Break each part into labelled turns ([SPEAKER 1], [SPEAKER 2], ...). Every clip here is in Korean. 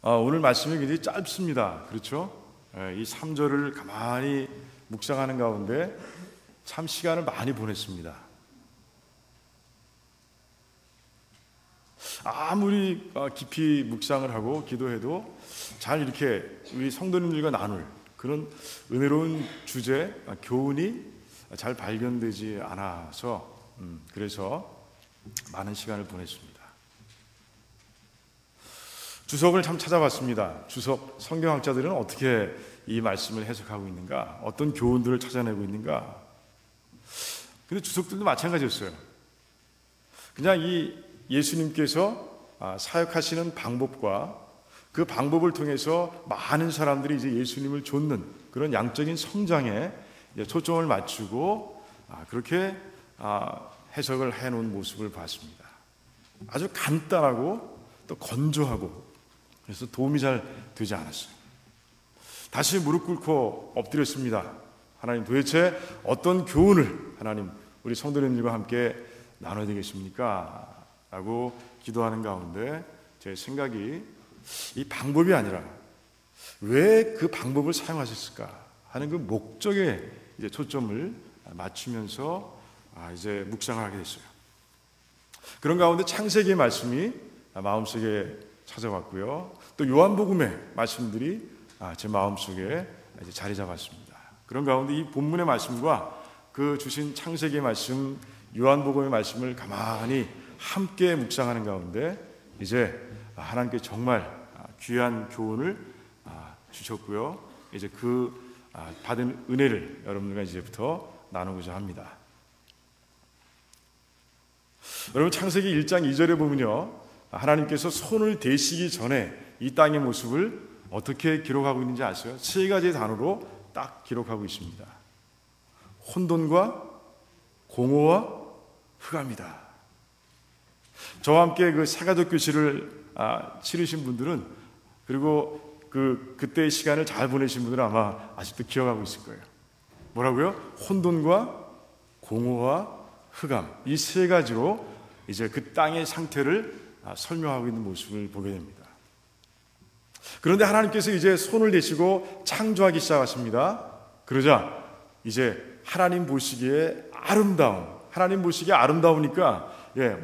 [SPEAKER 1] 오늘 말씀이 굉장히 짧습니다. 그렇죠? 이 3절을 가만히 묵상하는 가운데 참 시간을 많이 보냈습니다. 아무리 깊이 묵상을 하고 기도해도 잘 이렇게 우리 성도님들과 나눌 그런 은혜로운 주제, 교훈이 잘 발견되지 않아서 그래서 많은 시간을 보냈습니다. 주석을 참 찾아봤습니다. 주석 성경학자들은 어떻게 이 말씀을 해석하고 있는가, 어떤 교훈들을 찾아내고 있는가. 근데 주석들도 마찬가지였어요. 그냥 이 예수님께서 사역하시는 방법과 그 방법을 통해서 많은 사람들이 이제 예수님을 좇는 그런 양적인 성장에 초점을 맞추고 그렇게 해석을 해놓은 모습을 봤습니다. 아주 간단하고 또 건조하고 그래서 도움이 잘 되지 않았어요. 다시 무릎 꿇고 엎드렸습니다. 하나님, 도대체 어떤 교훈을 하나님 우리 성도님들과 함께 나눠야 되겠습니까? 라고 기도하는 가운데 제 생각이 이 방법이 아니라 왜 그 방법을 사용하셨을까 하는 그 목적에 이제 초점을 맞추면서 이제 묵상을 하게 됐어요. 그런 가운데 창세기의 말씀이 마음속에 찾아왔고요. 또 요한복음의 말씀들이 제 마음속에 이제 자리 잡았습니다. 그런 가운데 이 본문의 말씀과 그 주신 창세기의 말씀, 요한복음의 말씀을 가만히 함께 묵상하는 가운데 이제 하나님께 정말 귀한 교훈을 주셨고요. 이제 그 받은 은혜를 여러분들과 이제부터 나누고자 합니다. 여러분, 창세기 1장 2절에 보면요, 하나님께서 손을 대시기 전에 이 땅의 모습을 어떻게 기록하고 있는지 아세요? 세 가지의 단어로 딱 기록하고 있습니다. 혼돈과 공허와 흑암이다. 저와 함께 그 사가족 교실을 치르신 분들은, 그리고 그때의 시간을 잘 보내신 분들은 아마 아직도 기억하고 있을 거예요. 뭐라고요? 혼돈과 공허와 흑암, 이 세 가지로 이제 그 땅의 상태를 설명하고 있는 모습을 보게 됩니다. 그런데 하나님께서 이제 손을 대시고 창조하기 시작하십니다. 그러자 이제 하나님 보시기에 하나님 보시기에 아름다우니까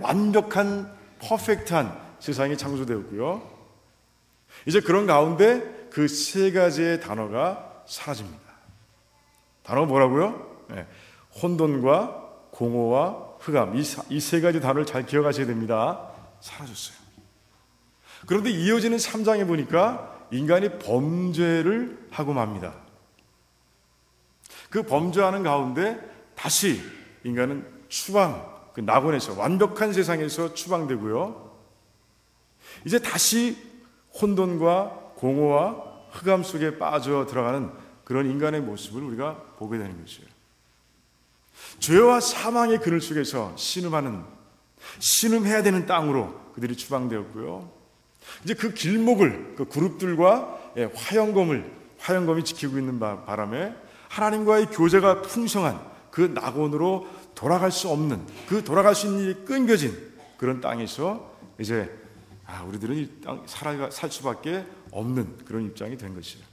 [SPEAKER 1] 완벽한 퍼펙트한 세상이 창조되었고요. 이제 그런 가운데 그 세 가지의 단어가 사라집니다. 단어가 뭐라고요? 혼돈과 공허와 흑암, 이 세 가지 단어를 잘 기억하셔야 됩니다. 사라졌어요. 그런데 이어지는 3장에 보니까 인간이 범죄를 하고 맙니다. 그 범죄하는 가운데 다시 인간은 그 낙원에서, 완벽한 세상에서 추방되고요. 이제 다시 혼돈과 공허와 흑암 속에 빠져 들어가는 그런 인간의 모습을 우리가 보게 되는 것이에요. 죄와 사망의 그늘 속에서 신음해야 되는 땅으로 그들이 추방되었고요. 이제 그 길목을 그 그룹들과 화영검이 지키고 있는 바람에 하나님과의 교제가 풍성한 그 낙원으로 돌아갈 수 없는, 그 돌아갈 수 있는 일이 끊겨진 그런 땅에서 이제 우리들은 이 땅 살 수밖에 없는 그런 입장이 된 것이에요.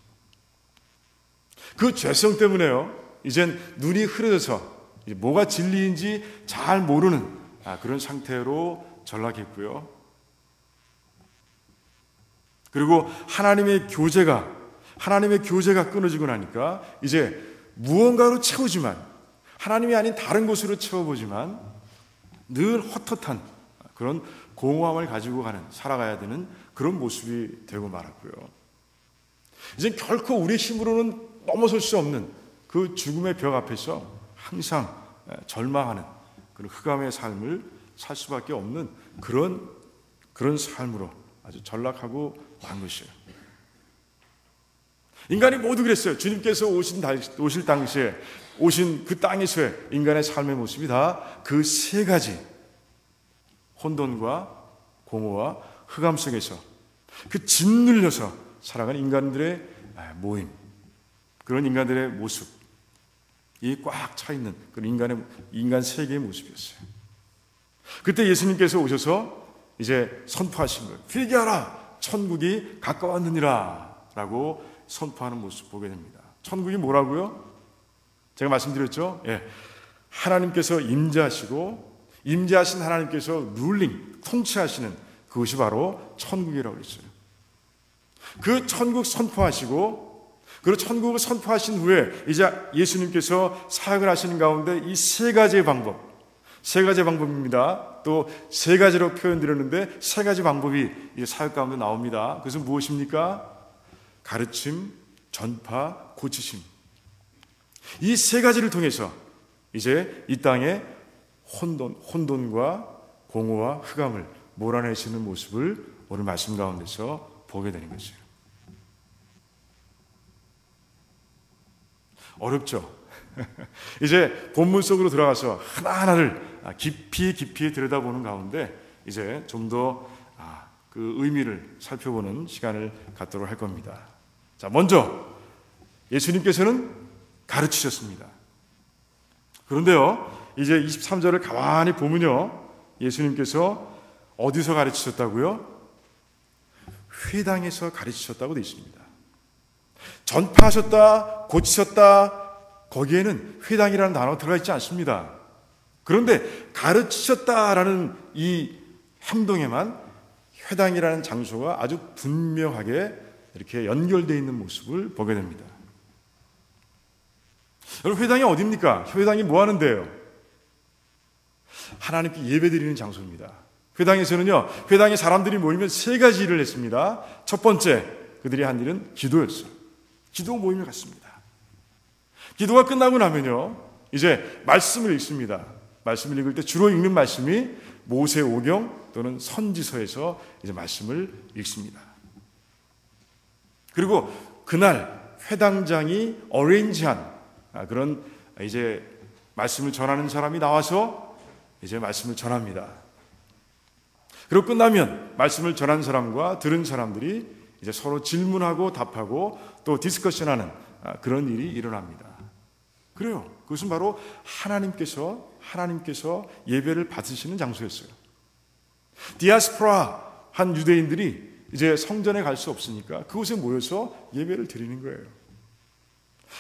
[SPEAKER 1] 그 죄성 때문에요, 이젠 눈이 흐려져서 뭐가 진리인지 잘 모르는 그런 상태로 전락했고요. 그리고 하나님의 교제가 끊어지고 나니까 이제 무언가로 채우지만, 하나님이 아닌 다른 곳으로 채워보지만 늘 헛헛한 그런 공허함을 가지고 살아가야 되는 그런 모습이 되고 말았고요. 이제 결코 우리의 힘으로는 넘어설 수 없는 그 죽음의 벽 앞에서 항상 절망하는 그런 흑암의 삶을 살 수밖에 없는 그런 삶으로 아주 전락하고 만 것이에요. 인간이 모두 그랬어요. 주님께서 오실 당시에 오신 그 땅에서의 인간의 삶의 모습이 다 그 세 가지, 혼돈과 공허와 흑암 속에서 그 짓눌려서 살아가는 인간들의 모임, 그런 인간들의 모습이 꽉 차 있는 그런 인간 세계의 모습이었어요. 그때 예수님께서 오셔서 이제 선포하신 거예요. 회개하라, 천국이 가까웠느니라 라고 선포하는 모습 보게 됩니다. 천국이 뭐라고요? 제가 말씀드렸죠? 예. 하나님께서 임재하시고 임재하신 하나님께서 룰링, 통치하시는 그것이 바로 천국이라고 했어요. 그 천국 선포하시고 그리고 천국을 선포하신 후에 이제 예수님께서 사역을 하시는 가운데 이 세 가지의 방법입니다. 또 세 가지로 표현드렸는데 세 가지 방법이 이 사역 가운데 나옵니다. 그것은 무엇입니까? 가르침, 전파, 고치심. 이 세 가지를 통해서 이제 이 땅에 혼돈과 공허와 흑암을 몰아내시는 모습을 오늘 말씀 가운데서 보게 되는 것이에요. 어렵죠? 이제 본문 속으로 들어가서 하나하나를 깊이 들여다보는 가운데 이제 좀 더 그 의미를 살펴보는 시간을 갖도록 할 겁니다. 자, 먼저 예수님께서는 가르치셨습니다. 그런데요, 이제 23절을 가만히 보면요, 예수님께서 어디서 가르치셨다고요? 회당에서 가르치셨다고 되어 있습니다. 전파하셨다, 고치셨다, 거기에는 회당이라는 단어가 들어가 있지 않습니다. 그런데 가르치셨다라는 이 행동에만 회당이라는 장소가 아주 분명하게 이렇게 연결되어 있는 모습을 보게 됩니다. 여러분, 회당이 어디입니까? 회당이 뭐 하는데요? 하나님께 예배드리는 장소입니다. 회당에서는요, 회당에 사람들이 모이면 세 가지 일을 했습니다. 첫 번째, 그들이 한 일은 기도였어요. 기도 모임을 갖습니다. 기도가 끝나고 나면요, 이제 말씀을 읽습니다. 말씀을 읽을 때 주로 읽는 말씀이 모세오경 또는 선지서에서 이제 말씀을 읽습니다. 그리고 그날 회당장이 어레인지한 그런 이제 말씀을 전하는 사람이 나와서 이제 말씀을 전합니다. 그리고 끝나면 말씀을 전한 사람과 들은 사람들이 이제 서로 질문하고 답하고 또 디스커션하는 그런 일이 일어납니다. 그래요. 그것은 바로 하나님께서 예배를 받으시는 장소였어요. 디아스포라 한 유대인들이 이제 성전에 갈 수 없으니까 그곳에 모여서 예배를 드리는 거예요.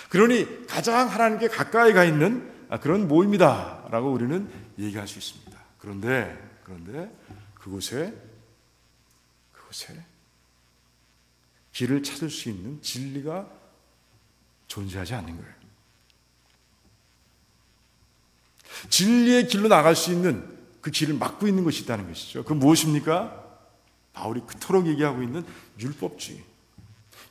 [SPEAKER 1] 그러니 가장 하나님께 가까이 가 있는 그런 모임이다라고 우리는 얘기할 수 있습니다. 그런데 그곳에 길을 찾을 수 있는 진리가 존재하지 않는 거예요. 진리의 길로 나갈 수 있는 그 길을 막고 있는 것이 있다는 것이죠. 그건 무엇입니까? 바울이 그토록 얘기하고 있는 율법주의.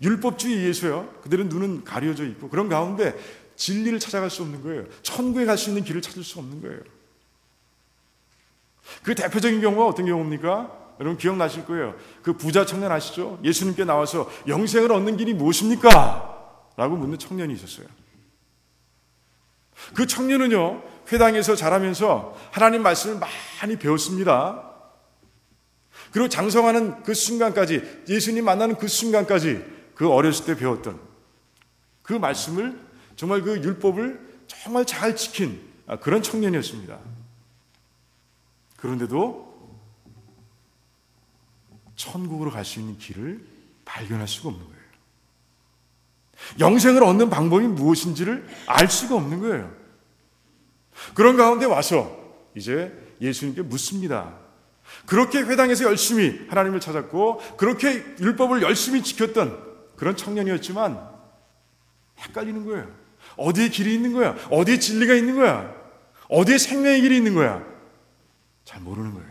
[SPEAKER 1] 율법주의에 의해서요, 그들은 눈은 가려져 있고 그런 가운데 진리를 찾아갈 수 없는 거예요. 천국에 갈 수 있는 길을 찾을 수 없는 거예요. 그 대표적인 경우가 어떤 경우입니까? 여러분 기억나실 거예요. 그 부자 청년 아시죠? 예수님께 나와서 영생을 얻는 길이 무엇입니까? 라고 묻는 청년이 있었어요. 그 청년은요, 회당에서 자라면서 하나님 말씀을 많이 배웠습니다. 그리고 장성하는 그 순간까지, 예수님 만나는 그 순간까지 그 어렸을 때 배웠던 그 말씀을, 정말 그 율법을 정말 잘 지킨 그런 청년이었습니다. 그런데도 천국으로 갈 수 있는 길을 발견할 수가 없는 거예요. 영생을 얻는 방법이 무엇인지를 알 수가 없는 거예요. 그런 가운데 와서 이제 예수님께 묻습니다. 그렇게 회당에서 열심히 하나님을 찾았고 그렇게 율법을 열심히 지켰던 그런 청년이었지만 헷갈리는 거예요. 어디에 길이 있는 거야? 어디에 진리가 있는 거야? 어디에 생명의 길이 있는 거야? 잘 모르는 거예요.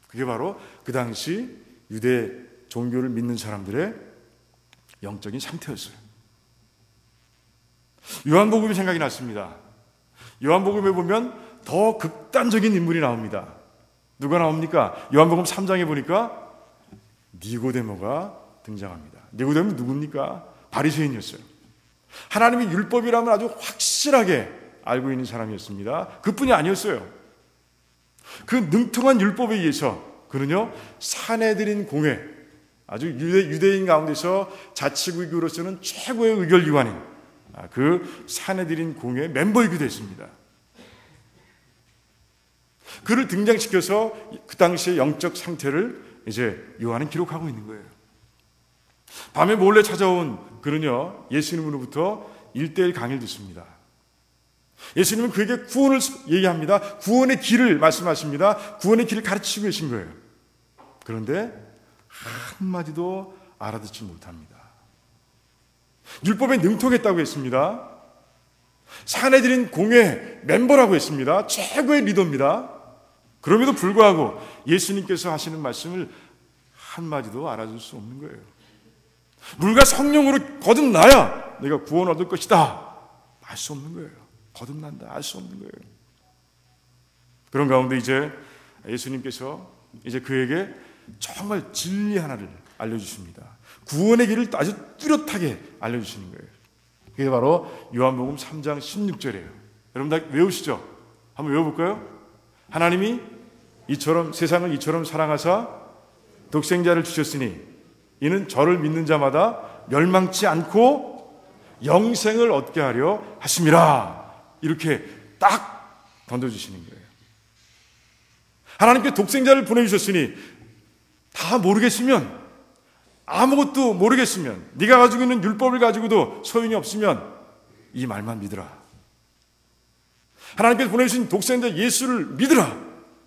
[SPEAKER 1] 그게 바로 그 당시 유대 종교를 믿는 사람들의 영적인 상태였어요. 요한복음이 생각이 났습니다. 요한복음에 보면 더 극단적인 인물이 나옵니다. 누가 나옵니까? 요한복음 3장에 보니까 니고데모가 등장합니다. 니고데모는 누굽니까? 바리새인이었어요. 하나님의 율법이라면 아주 확실하게 알고 있는 사람이었습니다. 그뿐이 아니었어요. 그 능통한 율법에 의해서 그는요, 사내들인 공회, 아주 유대인 가운데서 자치구교로서는 최고의 의결기관인 그 사내들인 공회 멤버이기도 했습니다. 그를 등장시켜서 그 당시의 영적 상태를 이제 요한은 기록하고 있는 거예요. 밤에 몰래 찾아온 그는요, 예수님으로부터 1:1 강의를 듣습니다. 예수님은 그에게 구원을 얘기합니다. 구원의 길을 말씀하십니다. 구원의 길을 가르치고 계신 거예요. 그런데 한마디도 알아듣지 못합니다. 율법에 능통했다고 했습니다. 사내들인 공회 멤버라고 했습니다. 최고의 리더입니다. 그럼에도 불구하고 예수님께서 하시는 말씀을 한마디도 알아들 수 없는 거예요. 물과 성령으로 거듭나야 내가 구원 얻을 것이다. 알 수 없는 거예요. 거듭난다. 알 수 없는 거예요. 그런 가운데 이제 예수님께서 이제 그에게 정말 진리 하나를 알려주십니다. 구원의 길을 아주 뚜렷하게 알려주시는 거예요. 그게 바로 요한복음 3장 16절이에요. 여러분 다 외우시죠? 한번 외워볼까요? 하나님이 세상을 이처럼 사랑하사 독생자를 주셨으니 이는 저를 믿는 자마다 멸망치 않고 영생을 얻게 하려 하심이라. 이렇게 딱 던져주시는 거예요. 하나님께 독생자를 보내주셨으니 다 모르겠으면, 아무것도 모르겠으면, 네가 가지고 있는 율법을 가지고도 소용이 없으면 이 말만 믿으라. 하나님께서 보내주신 독생자 예수를 믿으라.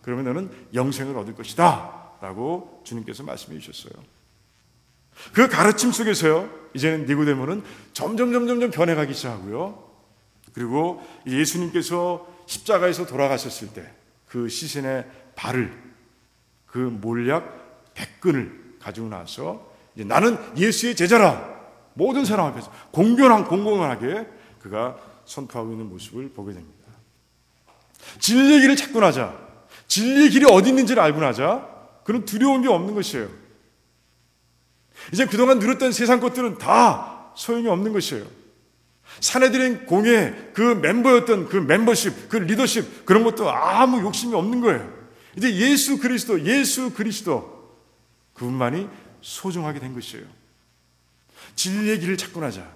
[SPEAKER 1] 그러면 너는 영생을 얻을 것이다 라고 주님께서 말씀해 주셨어요. 그 가르침 속에서요, 이제는 니고데모는 점점 변해가기 시작하고요. 그리고 예수님께서 십자가에서 돌아가셨을 때 그 시신의 발을, 그 몰약 100근을 가지고 나서 이제 나는 예수의 제자라 모든 사람 앞에서 공공하게 그가 선포하고 있는 모습을 보게 됩니다. 진리의 길을 찾고 나자, 진리의 길이 어디 있는지를 알고 나자 그는 두려운 게 없는 것이에요. 이제 그동안 누렸던 세상 것들은 다 소용이 없는 것이에요. 사내들인 공예 그 멤버였던 그 멤버십, 그 리더십, 그런 것도 아무 욕심이 없는 거예요. 이제 예수 그리스도 그분만이 소중하게 된 것이에요. 진리의 길을 찾고 나자,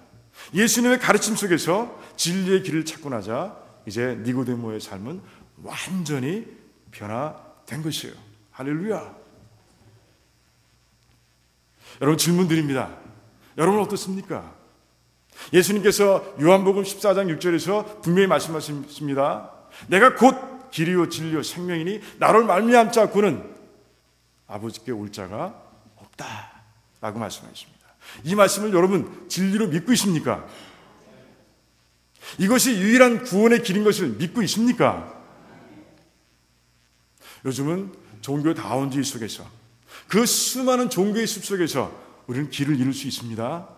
[SPEAKER 1] 예수님의 가르침 속에서 진리의 길을 찾고 나자 이제 니고데모의 삶은 완전히 변화된 것이에요. 할렐루야. 여러분 질문 드립니다. 여러분 어떻습니까? 예수님께서 요한복음 14장 6절에서 분명히 말씀하십니다. 내가 곧 길이요 진리요 생명이니 나를 말미암자 그는 아버지께 올 자가 없다 라고 말씀하십니다. 이 말씀을 여러분 진리로 믿고 있습니까? 이것이 유일한 구원의 길인 것을 믿고 있습니까? 요즘은 종교다원주의 속에서, 그 수많은 종교의 숲 속에서 우리는 길을 잃을 수 있습니다.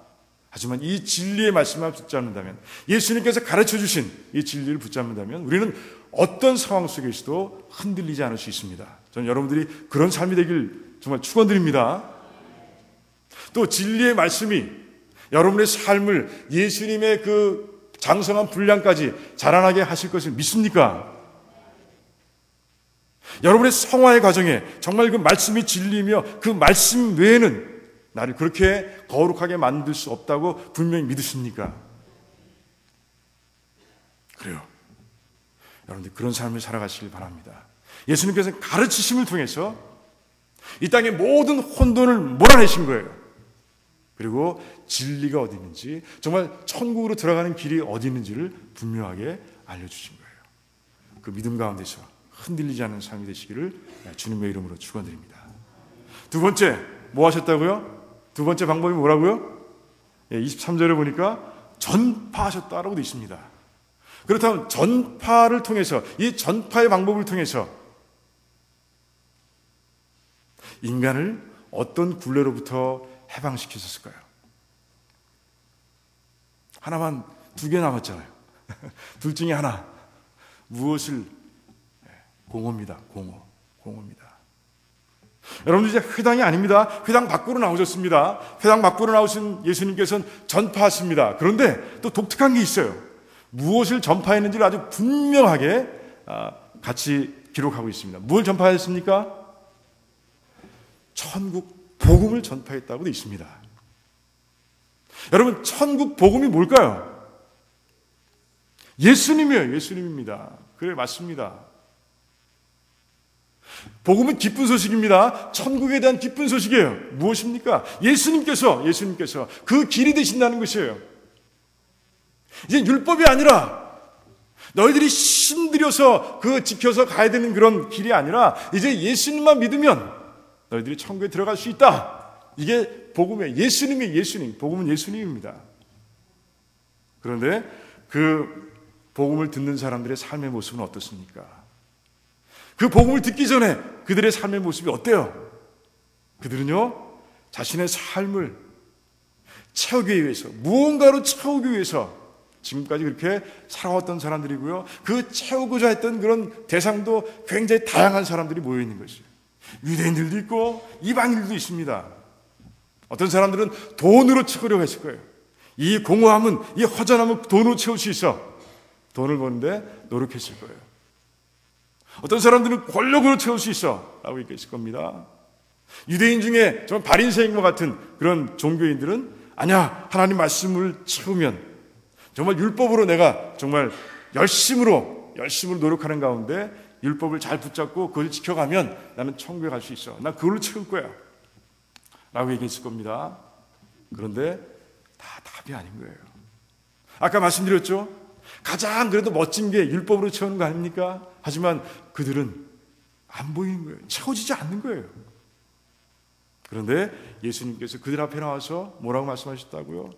[SPEAKER 1] 하지만 이 진리의 말씀을 붙잡는다면, 예수님께서 가르쳐주신 이 진리를 붙잡는다면 우리는 어떤 상황 속에서도 흔들리지 않을 수 있습니다. 저는 여러분들이 그런 삶이 되길 정말 축원드립니다. 또 진리의 말씀이 여러분의 삶을 예수님의 그 장성한 분량까지 자라나게 하실 것을 믿습니까? 여러분의 성화의 과정에 정말 그 말씀이 진리이며 그 말씀 외에는 나를 그렇게 거룩하게 만들 수 없다고 분명히 믿으십니까? 그래요. 여러분들 그런 삶을 살아가시길 바랍니다. 예수님께서 가르치심을 통해서 이 땅의 모든 혼돈을 몰아내신 거예요. 그리고 진리가 어디 있는지, 정말 천국으로 들어가는 길이 어디 있는지를 분명하게 알려주신 거예요. 그 믿음 가운데서 흔들리지 않는 삶이 되시기를 주님의 이름으로 축원드립니다. 두 번째, 뭐 하셨다고요? 두 번째 방법이 뭐라고요? 23절에 보니까 전파하셨다라고 되어 있습니다. 그렇다면 전파를 통해서, 이 전파의 방법을 통해서 인간을 어떤 굴레로부터 해방시키셨을까요? 하나만, 두 개 남았잖아요. 둘 중에 하나. 무엇을? 공허입니다. 공허입니다. 여러분 이제 회당이 아닙니다. 회당 밖으로 나오셨습니다. 회당 밖으로 나오신 예수님께서는 전파하십니다. 그런데 또 독특한 게 있어요. 무엇을 전파했는지를 아주 분명하게 같이 기록하고 있습니다. 뭘 전파했습니까? 천국 복음을 전파했다고 되어 있습니다. 여러분 천국 복음이 뭘까요? 예수님이에요. 예수님입니다. 그래 맞습니다. 복음은 기쁜 소식입니다. 천국에 대한 기쁜 소식이에요. 무엇입니까? 예수님께서 그 길이 되신다는 것이에요. 이제 율법이 아니라 너희들이 힘들여서 그 지켜서 가야 되는 그런 길이 아니라 이제 예수님만 믿으면 너희들이 천국에 들어갈 수 있다. 이게 복음이에요. 예수님. 복음은 예수님입니다. 그런데 그 복음을 듣는 사람들의 삶의 모습은 어떻습니까? 그 복음을 듣기 전에 그들의 삶의 모습이 어때요? 그들은요, 자신의 삶을 채우기 위해서, 무언가로 채우기 위해서 지금까지 그렇게 살아왔던 사람들이고요. 그 채우고자 했던 그런 대상도 굉장히 다양한 사람들이 모여 있는 것이에요. 유대인들도 있고 이방인들도 있습니다. 어떤 사람들은 돈으로 채우려고 했을 거예요. 이 공허함은, 이 허전함은 돈으로 채울 수 있어. 돈을 버는데 노력했을 거예요. 어떤 사람들은 권력으로 채울 수 있어 라고 얘기했을 겁니다. 유대인 중에 정말 바리새인과 같은 그런 종교인들은 아니야, 하나님 말씀을 채우면 정말 율법으로 내가 정말 열심으로 노력하는 가운데 율법을 잘 붙잡고 그걸 지켜가면 나는 천국에 갈 수 있어. 난 그걸로 채울 거야 라고 얘기했을 겁니다. 그런데 다 답이 아닌 거예요. 아까 말씀드렸죠? 가장 그래도 멋진 게 율법으로 채우는 거 아닙니까? 하지만 그들은 안 보이는 거예요. 채워지지 않는 거예요. 그런데 예수님께서 그들 앞에 나와서 뭐라고 말씀하셨다고요?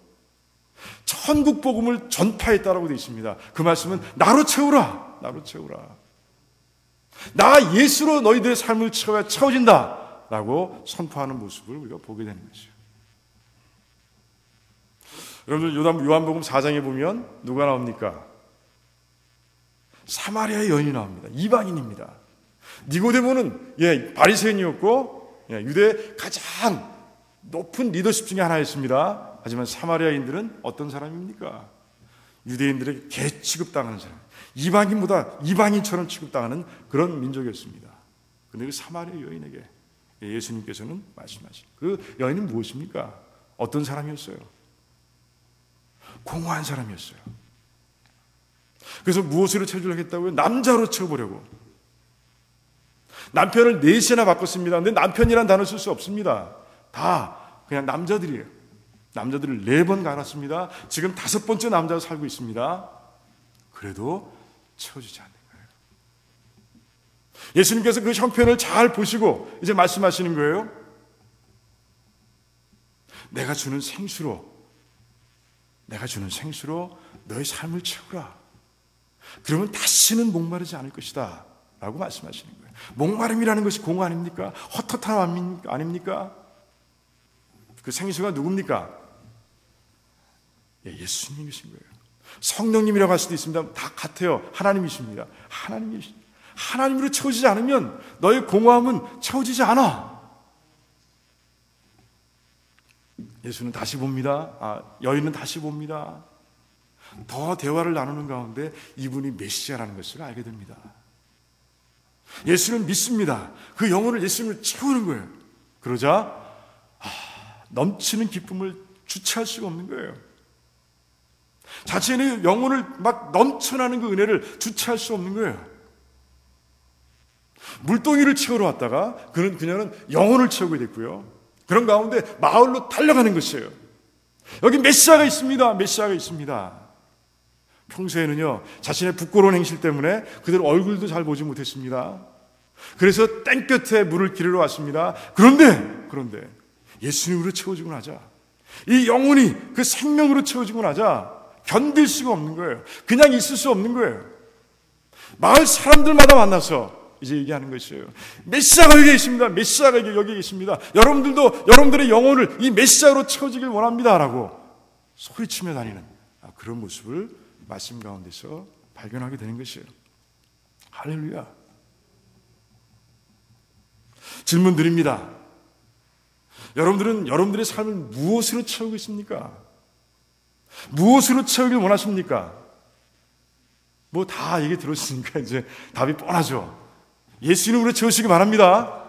[SPEAKER 1] 천국 복음을 전파했다라고 되어 있습니다. 그 말씀은 나로 채우라. 나 예수로 너희들의 삶을 채워야 채워진다 라고 선포하는 모습을 우리가 보게 되는 거죠. 여러분들 요한복음 4장에 보면 누가 나옵니까? 사마리아의 여인이 나옵니다. 이방인입니다. 니고데모는 바리새인이었고 유대의 가장 높은 리더십 중에 하나였습니다. 하지만 사마리아인들은 어떤 사람입니까? 유대인들에게 개 취급당하는 사람, 이방인보다 이방인처럼 취급당하는 그런 민족이었습니다. 그런데 그 사마리아 여인에게 예수님께서는 말씀하신 그 여인은 무엇입니까? 어떤 사람이었어요? 공허한 사람이었어요. 그래서 무엇으로 채우려고 했다고요? 남자로 채워보려고. 남편을 4시나 바꿨습니다. 근데 남편이란 단어 쓸 수 없습니다. 다 그냥 남자들이에요. 남자들을 4번 갈았습니다. 지금 5번째 남자로 살고 있습니다. 그래도 채워지지 않는 거예요. 예수님께서 그 형편을 잘 보시고 이제 말씀하시는 거예요. 내가 주는 생수로 너의 삶을 채우라. 그러면 다시는 목마르지 않을 것이다 라고 말씀하시는 거예요. 목마름이라는 것이 공허 아닙니까? 헛헛함 아닙니까? 그 생수가 누굽니까? 예수님이신 거예요. 성령님이라고 할 수도 있습니다. 다 같아요. 하나님이십니다. 하나님으로 채워지지 않으면 너의 공허함은 채워지지 않아. 예수는 다시 봅니다. 여인은 다시 봅니다. 더 대화를 나누는 가운데 이분이 메시아라는 것을 알게 됩니다. 예수를 믿습니다. 그 영혼을 예수님을 채우는 거예요. 그러자 넘치는 기쁨을 주체할 수가 없는 거예요. 자신의 영혼을 막 넘쳐나는 그 은혜를 주체할 수 없는 거예요. 물동이를 채우러 왔다가 그녀는 영혼을 채우게 됐고요. 그런 가운데 마을로 달려가는 것이에요. 여기 메시아가 있습니다. 평소에는요, 자신의 부끄러운 행실 때문에 그들 얼굴도 잘 보지 못했습니다. 그래서 땡볕에 물을 기르러 왔습니다. 그런데 예수님으로 채워지고 나자, 이 영혼이 그 생명으로 채워지고 나자 견딜 수가 없는 거예요. 그냥 있을 수 없는 거예요. 마을 사람들마다 만나서 이제 얘기하는 것이에요. 메시아가 여기 있습니다. 메시아가 여기 있습니다. 여러분들도 여러분들의 영혼을 이 메시아로 채워지길 원합니다 라고 소리치며 다니는 그런 모습을 말씀 가운데서 발견하게 되는 것이에요. 할렐루야. 질문 드립니다. 여러분들은 여러분들의 삶을 무엇으로 채우고 있습니까? 무엇으로 채우길 원하십니까? 뭐 다 얘기 들었으니까 이제 답이 뻔하죠. 예수님으로 채우시기 바랍니다.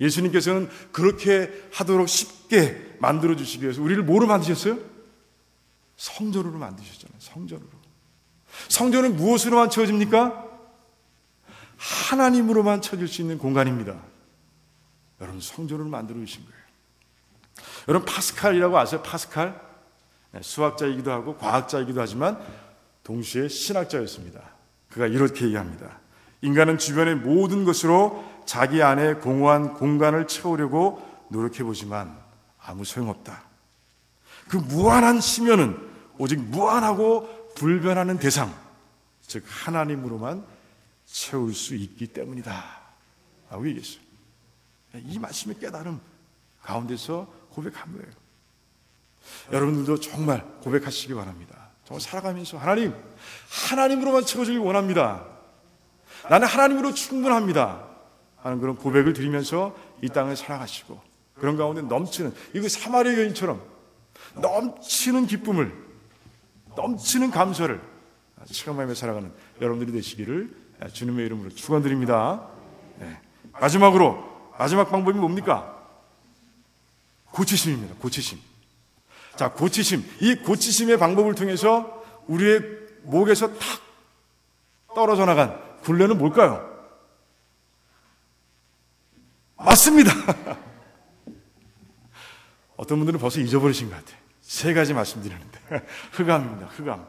[SPEAKER 1] 예수님께서는 그렇게 하도록 쉽게 만들어주시기 위해서 우리를 뭐로 만드셨어요? 성전으로 만드셨잖아요. 성전은 무엇으로만 채워집니까? 하나님으로만 찾을 수 있는 공간입니다. 여러분, 성전을 만들어 주신 거예요. 여러분, 파스칼이라고 아세요? 파스칼? 수학자이기도 하고 과학자이기도 하지만 동시에 신학자였습니다. 그가 이렇게 얘기합니다. 인간은 주변의 모든 것으로 자기 안에 공허한 공간을 채우려고 노력해보지만 아무 소용없다. 그 무한한 심연은 오직 무한하고 불변하는 대상, 즉 하나님으로만 채울 수 있기 때문이다 라고 얘기했어요. 이 말씀의 깨달음 가운데서 고백한 거예요. 여러분들도 정말 고백하시기 바랍니다. 정말 살아가면서 하나님으로만 채워주길 원합니다. 나는 하나님으로 충분합니다 하는 그런 고백을 드리면서 이 땅을 살아가시고, 그런 가운데 넘치는, 이거 사마리아 여인처럼 넘치는 기쁨을, 넘치는 감사를 체험하며 살아가는 여러분들이 되시기를 주님의 이름으로 축원드립니다. 마지막 방법이 뭡니까? 고치심입니다. 고치심. 자, 고치심. 이 고치심의 방법을 통해서 우리의 목에서 탁 떨어져 나간 굴레는 뭘까요? 맞습니다. 어떤 분들은 벌써 잊어버리신 것 같아요. 3가지 말씀드리는데 흑암입니다. 흑암.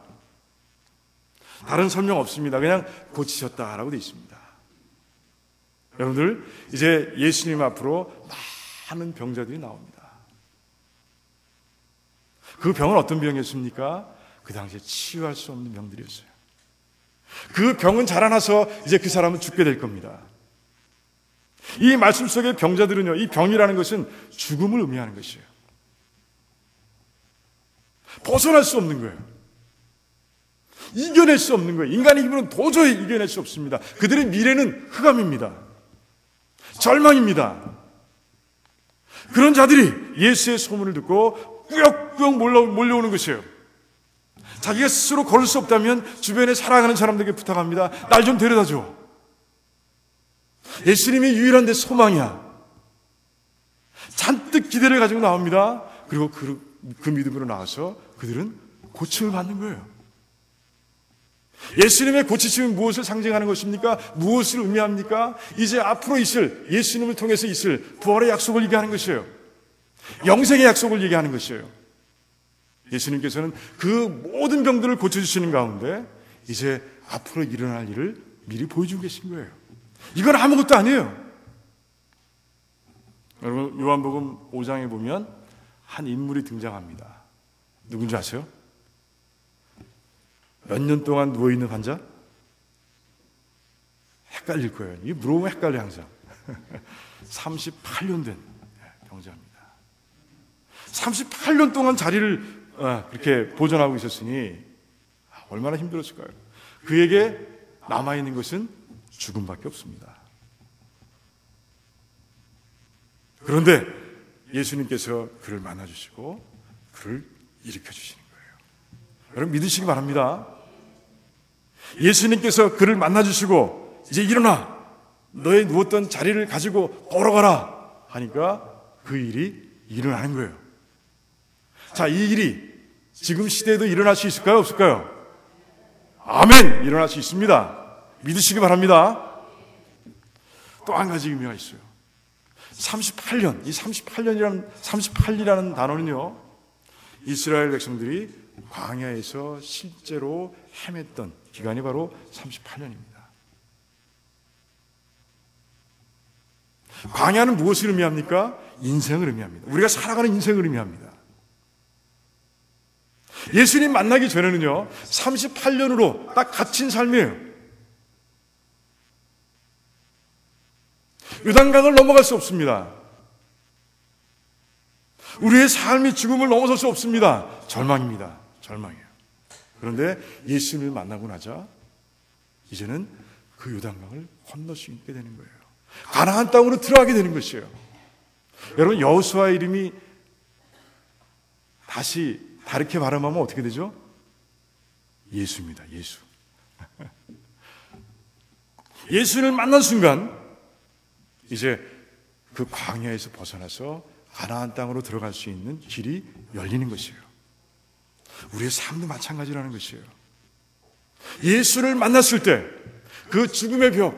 [SPEAKER 1] 다른 설명 없습니다. 그냥 고치셨다라고 되어 있습니다. 여러분들, 이제 예수님 앞으로 많은 병자들이 나옵니다. 그 병은 어떤 병이었습니까? 그 당시에 치유할 수 없는 병들이었어요. 그 병은 자라나서 이제 그 사람은 죽게 될 겁니다. 이 말씀 속의 병자들은요, 이 병이라는 것은 죽음을 의미하는 것이에요. 벗어날 수 없는 거예요. 이겨낼 수 없는 거예요. 인간의 힘으로는 도저히 이겨낼 수 없습니다. 그들의 미래는 흑암입니다. 절망입니다. 그런 자들이 예수의 소문을 듣고 꾸역꾸역 몰려오는 것이에요. 자기가 스스로 걸을 수 없다면 주변에 살아가는 사람들에게 부탁합니다. 날 좀 데려다줘. 예수님이 유일한 내 소망이야. 잔뜩 기대를 가지고 나옵니다. 그리고 그 믿음으로 나와서 그들은 고침을 받는 거예요. 예수님의 고치심은 무엇을 상징하는 것입니까? 무엇을 의미합니까? 이제 앞으로 있을, 예수님을 통해서 있을 부활의 약속을 얘기하는 것이에요. 영생의 약속을 얘기하는 것이에요. 예수님께서는 그 모든 병들을 고쳐주시는 가운데 이제 앞으로 일어날 일을 미리 보여주고 계신 거예요. 이건 아무것도 아니에요. 여러분, 요한복음 5장에 보면 한 인물이 등장합니다. 누군지 아세요? 몇 년 동안 누워있는 환자? 헷갈릴 거예요. 이게 물어보면 헷갈려 항상. 38년 된 병자입니다. 38년 동안 자리를 그렇게 보존하고 있었으니 얼마나 힘들었을까요? 그에게 남아있는 것은 죽음밖에 없습니다. 그런데 예수님께서 그를 만나주시고 그를 일으켜주시는 거예요. 여러분, 믿으시기 바랍니다. 예수님께서 그를 만나주시고 이제 일어나, 너의 누웠던 자리를 가지고 걸어가라 하니까 그 일이 일어나는 거예요. 자, 이 일이 지금 시대에도 일어날 수 있을까요? 없을까요? 아멘! 일어날 수 있습니다. 믿으시기 바랍니다. 또 한 가지 의미가 있어요. 38년, 이 38이라는 단어는요, 이스라엘 백성들이 광야에서 실제로 헤맸던 기간이 바로 38년입니다. 광야는 무엇을 의미합니까? 인생을 의미합니다. 우리가 살아가는 인생을 의미합니다. 예수님 만나기 전에는요, 38년으로 딱 갇힌 삶이에요. 요단강을 넘어갈 수 없습니다. 우리의 삶이 죽음을 넘어설 수 없습니다. 절망입니다. 절망이에요. 그런데 예수님을 만나고 나자 이제는 그 요단강을 건널 수 있게 되는 거예요. 가나안 땅으로 들어가게 되는 것이에요. 여러분, 여호수아의 이름이 다시 다르게 발음하면 어떻게 되죠? 예수입니다. 예수. 예수를 만난 순간 이제 그 광야에서 벗어나서 가나안 땅으로 들어갈 수 있는 길이 열리는 것이에요. 우리의 삶도 마찬가지라는 것이에요. 예수를 만났을 때 그 죽음의 벽,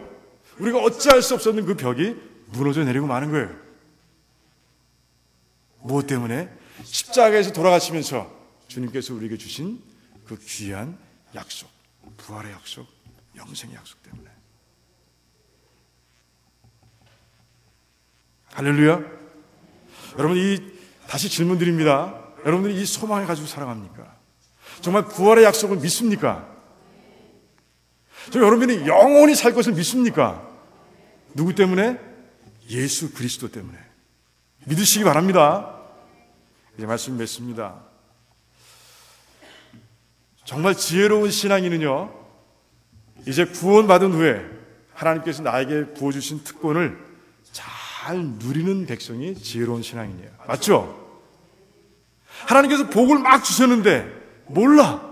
[SPEAKER 1] 우리가 어찌할 수 없었는 그 벽이 무너져 내리고 마는 거예요. 무엇 때문에? 십자가에서 돌아가시면서 주님께서 우리에게 주신 그 귀한 약속, 부활의 약속, 영생의 약속 때문에. 할렐루야. 여러분, 다시 질문 드립니다. 여러분들이 이 소망을 가지고 살아갑니까? 정말 부활의 약속을 믿습니까? 여러분이 영원히 살 것을 믿습니까? 누구 때문에? 예수 그리스도 때문에. 믿으시기 바랍니다. 이제 말씀 맺습니다. 정말 지혜로운 신앙인은요, 이제 구원받은 후에 하나님께서 나에게 부어주신 특권을 잘 누리는 백성이 지혜로운 신앙인이에요. 맞죠? 하나님께서 복을 막 주셨는데 몰라.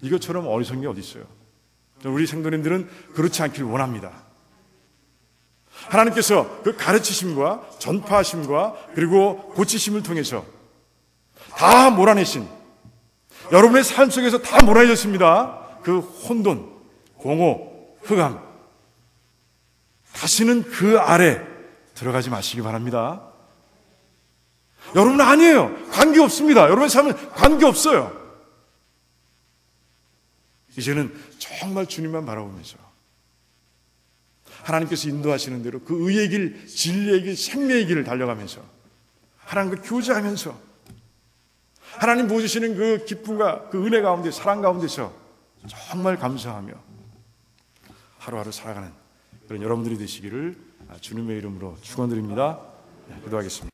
[SPEAKER 1] 이것처럼 어리석은 게 어디 있어요? 우리 성도님들은 그렇지 않기를 원합니다. 하나님께서 그 가르치심과 전파하심과 그리고 고치심을 통해서 다 몰아내신, 여러분의 삶 속에서 다 몰아내셨습니다. 그 혼돈, 공허, 흑암, 다시는 그 아래 들어가지 마시기 바랍니다. 여러분은 아니에요. 관계없습니다. 여러분의 삶은 관계없어요. 이제는 정말 주님만 바라보면서 하나님께서 인도하시는 대로 그 의의 길, 진리의 길, 생명의 길을 달려가면서 하나님과 교제하면서 하나님 부어주시는 그 기쁨과 그 은혜 가운데, 사랑 가운데서 정말 감사하며 하루하루 살아가는 그런 여러분들이 되시기를 주님의 이름으로 축원드립니다. 기도하겠습니다.